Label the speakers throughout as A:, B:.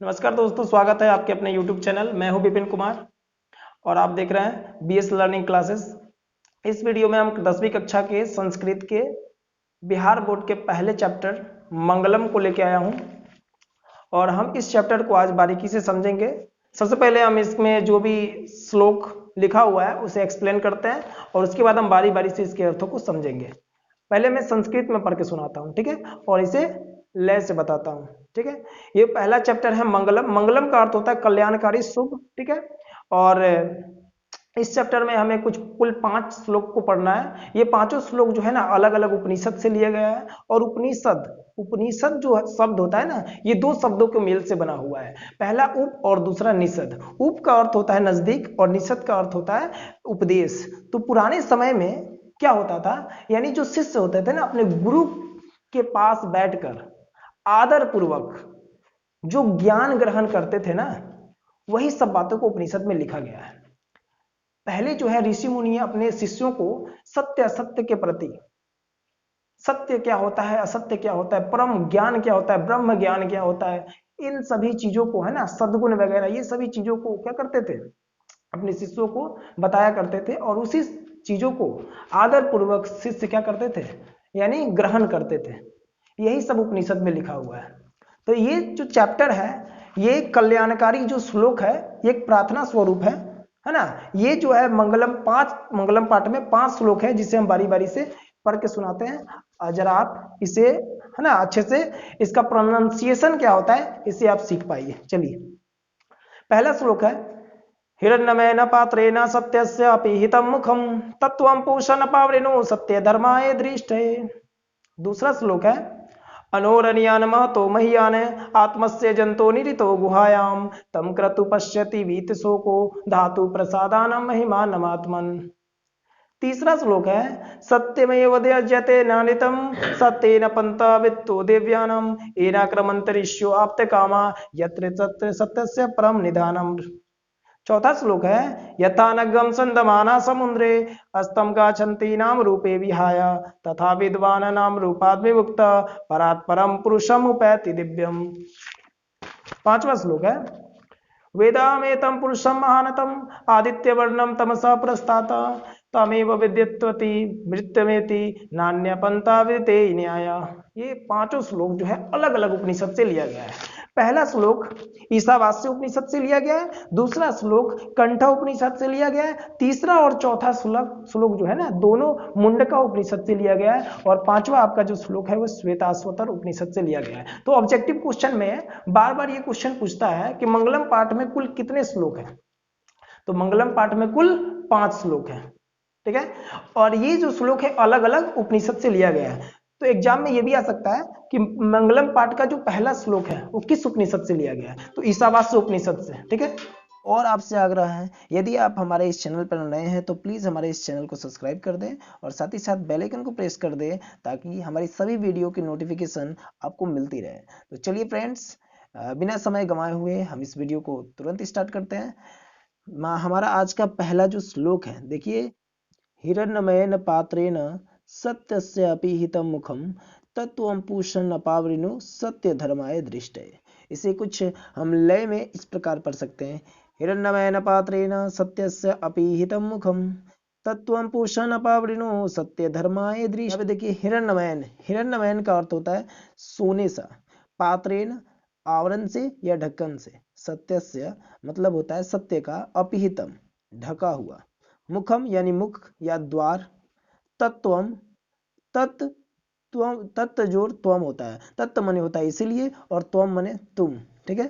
A: नमस्कार दोस्तों, स्वागत है आपके अपने YouTube चैनल। मैं हूं विपिन कुमार और आप देख रहे हैं BS लर्निंग क्लासेस। इस वीडियो में हम 10वीं कक्षा के संस्कृत के बिहार बोर्ड के पहले चैप्टर मंगलम को लेकर आया हूं और हम इस चैप्टर को आज बारीकी से समझेंगे। सबसे पहले हम इसमें जो भी श्लोक लिखा हुआ है उसे एक्सप्लेन करते हैं और उसके बाद हम बारी बारी से इसके अर्थों को समझेंगे। पहले मैं संस्कृत में पढ़ के सुनाता हूँ, ठीक है, और इसे लय से बताता हूँ, ठीक है। ये पहला चैप्टर है मंगलम। मंगलम का अर्थ होता है कल्याणकारी, शुभ, ठीक है। और इस चैप्टर में हमें कुल 5 श्लोक को पढ़ना है। ये पांचों श्लोक जो है ना अलग अलग उपनिषद से लिया गया है और उपनिषद उपनिषद जो शब्द होता है ना, ये दो शब्दों के मेल से बना हुआ है। पहला उप और दूसरा निषद। उप का अर्थ होता है नजदीक और निषद का अर्थ होता है उपदेश। तो पुराने समय में क्या होता था, यानी जो शिष्य होते थे ना, अपने गुरु के पास बैठकर आदर पूर्वक जो ज्ञान ग्रहण करते थे ना, वही सब बातों को उपनिषद में लिखा गया है। पहले जो है ऋषि मुनि अपने शिष्यों को सत्य असत्य के प्रति, सत्य क्या होता है, असत्य क्या होता है, परम ज्ञान क्या होता है, ब्रह्म ज्ञान क्या होता है, इन सभी चीजों को, है ना, सद्गुण वगैरह, ये सभी चीजों को क्या करते थे, अपने शिष्यों को बताया करते थे और उसी चीजों को आदर पूर्वक शिष्य क्या करते थे, यानी ग्रहण करते थे। यही सब उपनिषद में लिखा हुआ है। तो ये जो चैप्टर है, ये कल्याणकारी जो श्लोक है, ये एक प्रार्थना स्वरूप है ना। ये जो है मंगलम पाठ में 5 श्लोक है जिसे हम बारी बारी से पढ़ के सुनाते हैं। जरा आप इसे, है ना, अच्छे से इसका प्रोनाउंसिएशन क्या होता है इसे आप सीख पाइए। चलिए, पहला श्लोक है हिरण्यमेन पात्रेण सत्यस्य अपीहितं मुखं तत्त्वं पूषण पावृणो सत्य धर्माय दृष्टे। दूसरा श्लोक है अनोरण्यान महतो मह्यान आत्मस्य जंतो निरितो गुहायां तम क्रतु पश्यति वीत शोको धातु प्रसादानं महिमानमात्मन्। तीसरा श्लोक है सत्यमेव त्यज्यते नानितं सत्येन पंथा वित्तो दिव्यानम एनाक्रमंतरिष्यो आप्त कामा यत्र तत्र सत्यस्य परम निधानम। चौथा श्लोक है यथा नगम संदमाना समुद्रे अस्तम गाछन्ति नाम रूपे विहाय तथा विद्वान नाम रूपाद विमुक्त परात् परम पुरुषम उपैति दिव्यम। पांचवा श्लोक है वेदामेतं पुरुषं महानतम आदित्य वर्णम तमसा प्रस्तात तमेव विद्यत्वति मृत्यमेति नान्य पंथा विदते न्याय। ये पांचों श्लोक जो है अलग अलग उपनिषद से लिया गया है। पहला श्लोक ईशावास्य उपनिषद से लिया गया है, दूसरा श्लोक कंठ उपनिषद से लिया गया है, तीसरा और चौथा श्लोक जो है ना दोनों मुंडका उपनिषद से लिया गया है और पांचवा आपका जो श्लोक है वो श्वेताश्वतर उपनिषद से लिया गया है। तो ऑब्जेक्टिव क्वेश्चन में बार बार ये क्वेश्चन पूछता है कि मंगलम पाठ में कुल कितने श्लोक हैं। तो मंगलम पाठ में कुल 5 श्लोक हैं, ठीक है, और ये जो श्लोक है अलग अलग उपनिषद से लिया गया है। तो एग्जाम में ये भी आ सकता है कि मंगलम पाठ का जो पहला श्लोक है वो किस उपनिषद से लिया गया है, तो ईशावास्य उपनिषद से, ठीक है।
B: और आपसे आग्रह है, यदि आप हमारे इस चैनल पर नए हैं तो प्लीज़ हमारे इस चैनल को सब्सक्राइब कर दें और साथ ही साथ बेल आइकन को प्रेस कर दें ताकि हमारी सभी वीडियो की नोटिफिकेशन आपको मिलती रहे। तो चलिए फ्रेंड्स, बिना समय गंवाए हुए हम इस वीडियो को तुरंत स्टार्ट करते हैं। हमारा आज का पहला जो श्लोक है, देखिए, हिरण्यमयेन पात्रेण सत्यस्य अपीहितं मुखं तत्त्वं पूषन् अपावृणु सत्य धर्माय दृष्टे। इसे कुछ हम लय में इस प्रकार पढ़ सकते हैं। हिरण्यमयेन पात्रेण सत्यस्य अपीहितं मुखं तत्त्वं पूषन् अपावृणु सत्य धर्माय दृष्टे। अब देखिए, हिरण्यमयन, हिरण्यमयन का अर्थ होता है सोने सा, पात्रेण आवरण से या ढक्कन से, सत्यस्य मतलब होता है सत्य का, अपीहितम ढका हुआ, मुखम यानी मुख या द्वार, तत्वम तत् त्वम, तत्त जोड़ त्वम होता है, तत्त मने होता है इसीलिए और त्वम मने तुम, ठीक है।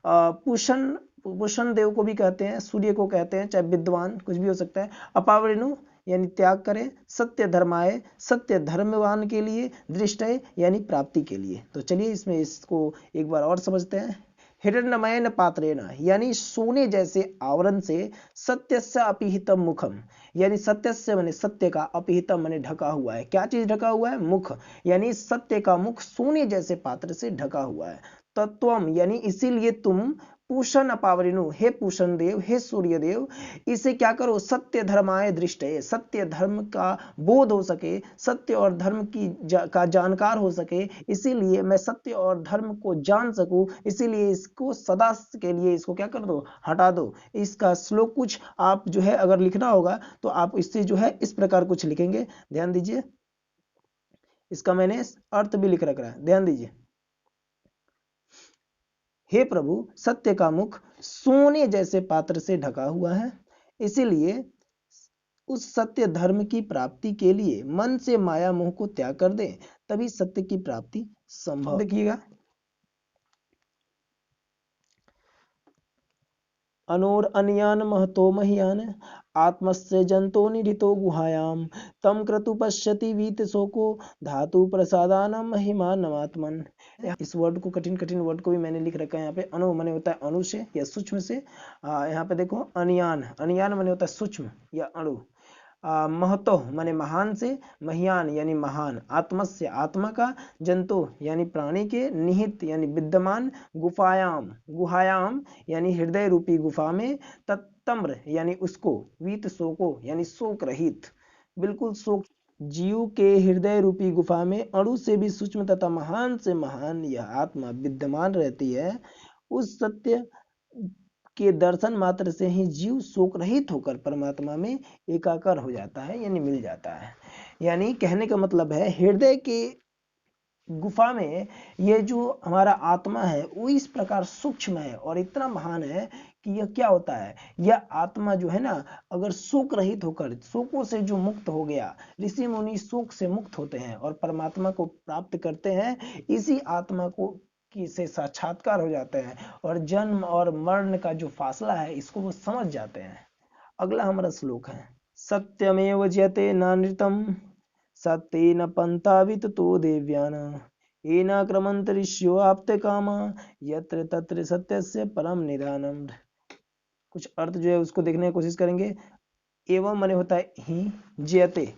B: पूषण, पूषण देव को भी कहते हैं, सूर्य को कहते हैं, चाहे विद्वान कुछ भी हो सकता है। अपावृणु यानी त्याग करें, सत्य धर्माय सत्य धर्मवान के लिए, दृष्टय यानी प्राप्ति के लिए। तो चलिए इसमें इसको एक बार और समझते हैं। हिरण्यमयन पात्रेण यानी सोने जैसे आवरण से, सत्यस्य अपीहितम मुखम यानी सत्यस्य माने सत्य का, अपीहितम माने ढका हुआ है। क्या चीज ढका हुआ है? मुख, यानी सत्य का मुख सोने जैसे पात्र से ढका हुआ है। तत्वम यानी इसीलिए तुम पूषण अपावरिणु, हे पूषण देव, हे सूर्य देव, इसे क्या करो, सत्य धर्माय दृष्टये, सत्य धर्म का बोध हो सके, सत्य और धर्म का जानकार हो सके, इसीलिए मैं सत्य और धर्म को जान सकूं, इसीलिए इसको सदा के लिए इसको क्या कर दो, हटा दो। इसका श्लोक कुछ आप जो है अगर लिखना होगा तो आप इससे जो है इस प्रकार कुछ लिखेंगे, ध्यान दीजिए, इसका मैंने अर्थ भी लिख रखा है, ध्यान दीजिए। हे प्रभु, सत्य का मुख सोने जैसे पात्र से ढका हुआ है, इसीलिए उस सत्य धर्म की प्राप्ति के लिए मन से माया मोह को त्याग कर दें, तभी सत्य की प्राप्ति संभव। देखिएगा, अनोर अन्यान महतो मह्यान आत्मस्य जंतो निहितो गुहायाम तम क्रतु पश्यति वीत शोको धातु प्रसादानम महिमानमात्मन। इस वर्ड को, कठिन वर्ड को भी मैंने लिख रखा है यहाँ पे। अणु माने होता है अणु से या सूक्ष्म से, यहाँ पे देखो अन्यान, अन्यान माने होता है सूक्ष्म या अणु, महतो माने महान से, महियान यानी महान, आत्मस्य आत्मा का, जंतु यानी प्राणी के, निहित यानी विद्यमान, गुफायाम गुहायाम यानी हृदय रूपी गुफा में, तत्तम्र यानी उसको, वीत शोको यानी शोक रहित, बिल्कुल शोक, जीव के हृदय रूपी गुफा में अणु से भी सूक्ष्म तथा महान से महान यह आत्मा विद्यमान रहती है। उस सत्य के दर्शन मात्र से ही जीव शोक रहित होकर परमात्मा में एकाकार हो जाता है, यानी मिल जाता है। यानी कहने का मतलब है, हृदय के गुफा में ये जो हमारा आत्मा है वो इस प्रकार सूक्ष्म है और इतना महान है कि यह क्या होता है, यह आत्मा जो है ना, अगर शोक रहित होकर, शोकों से जो मुक्त हो गया, ऋषि मुनि शोक से मुक्त होते हैं और परमात्मा को प्राप्त करते हैं, इसी आत्मा को से साक्षात्कार हो जाते हैं और जन्म और मरण का जो फासला है इसको वो समझ जाते हैं। अगला हमारा श्लोक है, सत्यमेव जयते नानृतम सत्येन पंथा विततो देव्यान येनाक्रमन्त ऋष्यो आप्ते कामा यत्र तत्र सत्यस्य परम निधानम। कुछ अर्थ जो है उसको देखने की कोशिश करेंगे। एवं माने होता है ही, जयते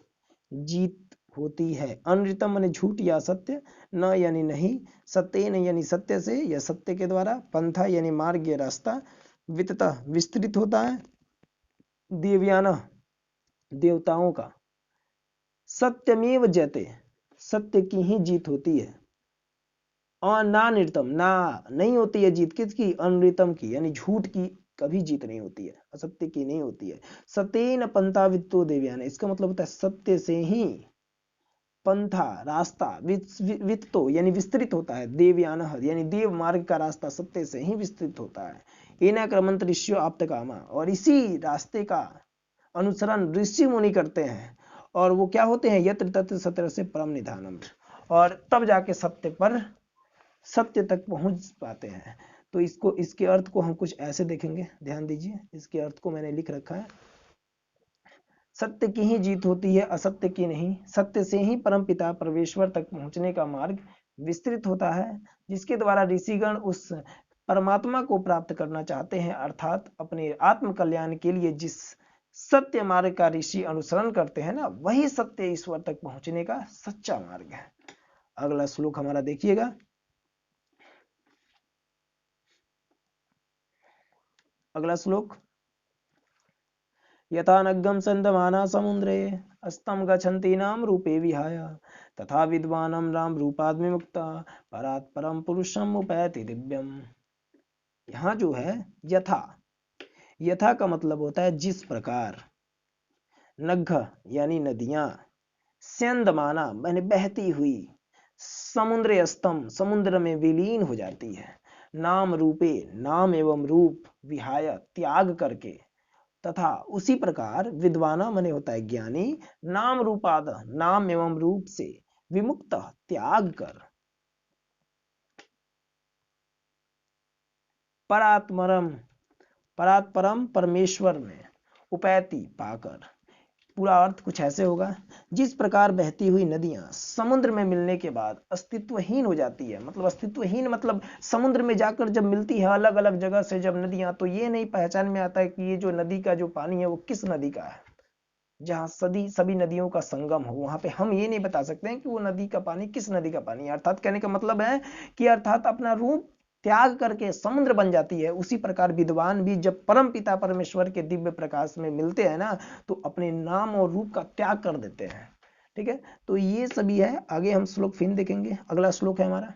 B: जीत होती है, अनृतम माने झूठ या सत्य, न यानी नहीं, सत्येन यानी सत्य से या सत्य के द्वारा, पंथा यानी मार्ग या रास्ता, वितता विस्तृत होता है, देवयाना देवताओं का, सत्यमेव जयते सत्य की ही जीत होती है, अनानृतम ना नहीं होती है जीत, किसकी, अनृतम की, यानी झूठ की कभी जीत नहीं होती है, असत्य की नहीं होती है। सत्येन पंथा वित्तो देवयान, इसका मतलब होता है सत्य से ही पंथा रास्ता, वित्तो यानी विस्तृत होता है, देवयान यानी देव मार्ग का रास्ता सत्य से ही विस्तृत होता है। एनाक्रमन्त ऋष्यो आप्त कामा, और इसी रास्ते का अनुसरण ऋषि मुनि करते हैं और वो क्या होते हैं, यत्र तत्र सत्य से परम निधानम, और तब जाके सत्य पर, सत्य तक पहुंच पाते हैं। तो इसको, इसके अर्थ को हम कुछ ऐसे देखेंगे, ध्यान दीजिए, इसके अर्थ को मैंने लिख रखा है, सत्य की ही जीत होती है, असत्य की नहीं। सत्य से ही परमपिता परमेश्वर तक पहुंचने का मार्ग विस्तृत होता है, जिसके द्वारा ऋषिगण उस परमात्मा को प्राप्त करना चाहते हैं, अर्थात अपने आत्म कल्याण के लिए जिस सत्य मार्ग का ऋषि अनुसरण करते हैं ना, वही सत्य ईश्वर तक पहुंचने का सच्चा मार्ग है। अगला श्लोक हमारा देखिएगा, अगला श्लोक, यथा नग्गम संदमाना समुद्रे अस्तम गच्छन्ति नाम रूपे विहाय तथा विद्वानम राम रूपाद विमुक्ता परात् परम पुरुषम उपैति दिव्यम। यहाँ जो है यथा, यथा का मतलब होता है जिस प्रकार, नग्घ यानी नदियां, स्यंदमाना मैंने बहती हुई, समुद्र अस्तम समुद्र में विलीन हो जाती है, नाम रूपे नाम एवं रूप, विहाय त्याग करके, तथा उसी प्रकार विद्वाना मने होता है ज्ञानी, नाम रूपाद नाम एवं रूप से, विमुक्त त्याग कर, परात्परम परात्परम परमेश्वर में, उपैति पाकर। पूरा अर्थ कुछ ऐसे होगा, जिस प्रकार बहती हुई नदियां समुद्र में मिलने के बाद अस्तित्वहीन हो जाती है, मतलब अस्तित्वहीन मतलब समुद्र में जाकर जब मिलती है अलग अलग जगह से जब नदियां, तो ये नहीं पहचान में आता है कि ये जो नदी का जो पानी है वो किस नदी का है। जहां सभी नदियों का संगम हो, वहां पे हम ये नहीं बता सकते हैं कि वो नदी का पानी किस नदी का पानी है। अर्थात कहने का मतलब है कि अर्थात अपना रूप त्याग करके समुद्र बन जाती है, उसी प्रकार विद्वान भी जब परम पिता परमेश्वर के दिव्य प्रकाश में मिलते हैं ना, तो अपने नाम और रूप का त्याग कर देते हैं। ठीक है, तो ये सभी है। आगे हम श्लोक फिर देखेंगे। अगला श्लोक है हमारा,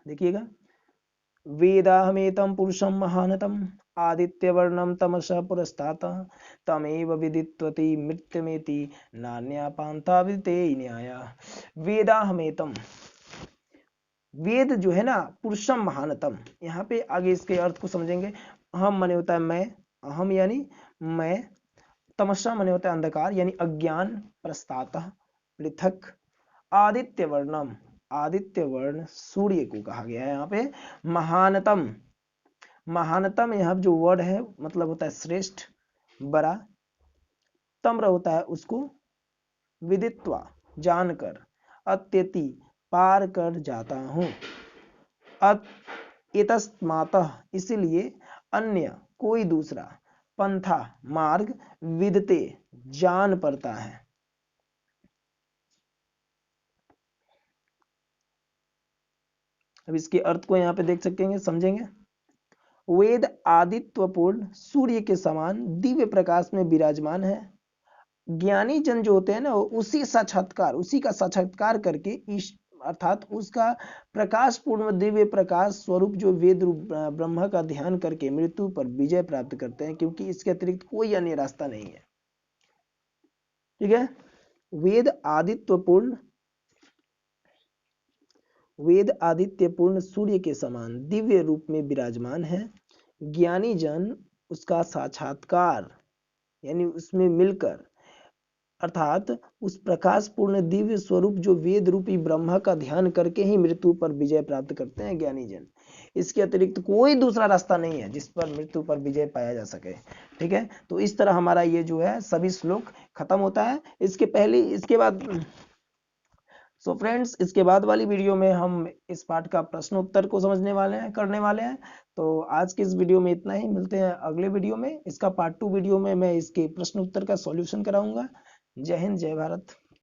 B: देखिएगा। वेदाहमेतं पुरुषं महानतम आदित्यवर्णं तमसा पुरस्तात् तमेव विदित्वति मृत्युमेति नान्या पान्था विदते न्याया। वेदाहमेतं, वेद जो है ना, पुरुषम महानतम, यहाँ पे आगे इसके अर्थ को समझेंगे। अहम माने होता है मैं, अहम यानी मैं, तमस्सा माने होता है अंधकार यानी अज्ञान, प्रस्तातः पृथक, आदित्य वर्णम, आदित्य वर्ण सूर्य को कहा गया है यहाँ पे, महानतम, महानतम यहाँ जो वर्ड है मतलब होता है श्रेष्ठ, बड़ा, तम्र होता है उसको, विदित्वा जानकर, अत्यति पार कर जाता हूं, इतस्मातः इसलिए, अन्य कोई दूसरा, पंथा मार्ग, विदते जान पड़ता है। अब इसके अर्थ को यहाँ पे देख सकेंगे, समझेंगे। वेद आदित्यपूर्ण सूर्य के समान दिव्य प्रकाश में विराजमान है। ज्ञानी जन जो होते हैं ना, उसी का साक्षात्कार करके अर्थात उसका प्रकाश पूर्ण दिव्य प्रकाश स्वरूप जो वेद रूप ब्रह्म का ध्यान करके मृत्यु पर विजय प्राप्त करते हैं, क्योंकि इसके अतिरिक्त कोई अन्य रास्ता नहीं है। ठीक है, वेद आदित्यपूर्ण सूर्य के समान दिव्य रूप में विराजमान है। ज्ञानी जन उसका साक्षात्कार यानी उसमें मिलकर, अर्थात उस प्रकाश पूर्ण दिव्य स्वरूप जो वेद रूपी ब्रह्मा का ध्यान करके ही मृत्यु पर विजय प्राप्त करते हैं ज्ञानी जन। इसके अतिरिक्त कोई दूसरा रास्ता नहीं है जिस पर मृत्यु पर विजय पाया जा सके। ठीक है, तो इस तरह हमारा ये जो है सभी श्लोक खत्म होता है। इसके बाद सो फ्रेंड्स, इसके बाद वाली वीडियो में हम इस पाठ का प्रश्न उत्तर को करने वाले हैं। तो आज के इस वीडियो में इतना ही, मिलते हैं अगले वीडियो में। इसका पार्ट 2 वीडियो में मैं इसके प्रश्न उत्तर का सॉल्यूशन कराऊंगा। जय हिंद, जय भारत।